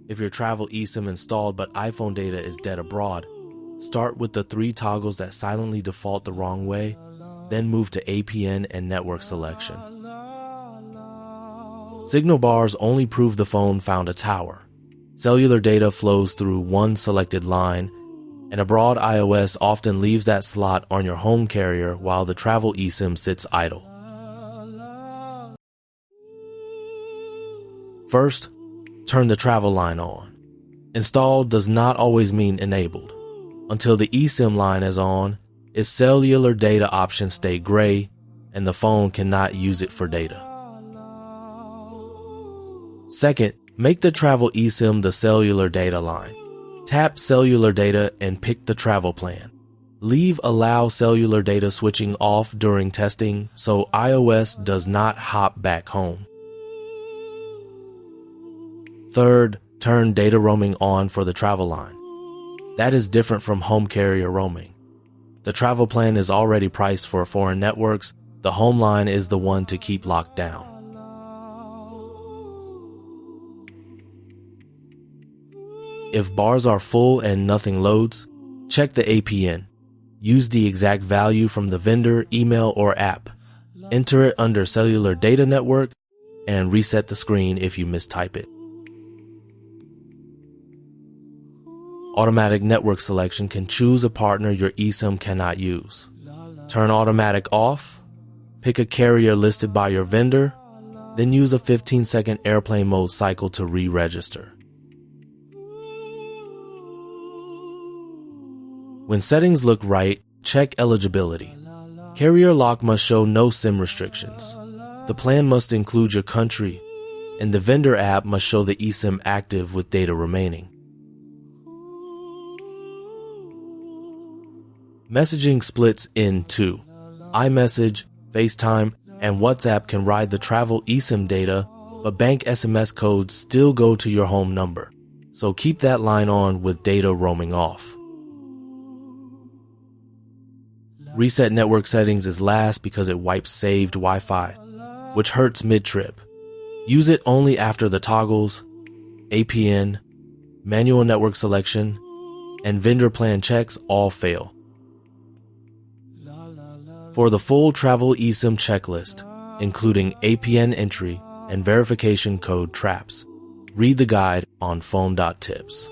If your travel eSIM installed but iPhone data is dead abroad, start with the 3 toggles that silently default the wrong way, then move to APN and network selection. Signal bars only prove the phone found a tower. Cellular data flows through one selected line, and abroad iOS often leaves that slot on your home carrier while the travel eSIM sits idle. First, turn the travel line on. Installed does not always mean enabled. Until the eSIM line is on, its cellular data options stay gray, and the phone cannot use it for data. Second, make the travel eSIM the cellular data line. Tap cellular data and pick the travel plan. Leave allow cellular data switching off during testing so iOS does not hop back home. Third, turn data roaming on for the travel line. That is different from home carrier roaming. The travel plan is already priced for foreign networks. The home line is the one to keep locked down. If bars are full and nothing loads, check the APN. Use the exact value from the vendor, email, or app. Enter it under cellular data network and reset the screen if you mistype it. Automatic network selection can choose a partner your eSIM cannot use. Turn automatic off, pick a carrier listed by your vendor, then use a 15-second airplane mode cycle to re-register. When settings look right, check eligibility. Carrier lock must show no SIM restrictions. The plan must include your country, and the vendor app must show the eSIM active with data remaining. Messaging splits in two. iMessage, FaceTime, and WhatsApp can ride the travel eSIM data, but bank SMS codes still go to your home number, so keep that line on with data roaming off. Reset network settings is last because it wipes saved Wi-Fi, which hurts mid-trip. Use it only after the toggles, APN, manual network selection, and vendor plan checks all fail. For the full travel eSIM checklist, including APN entry and verification code traps, read the guide on FoneTips.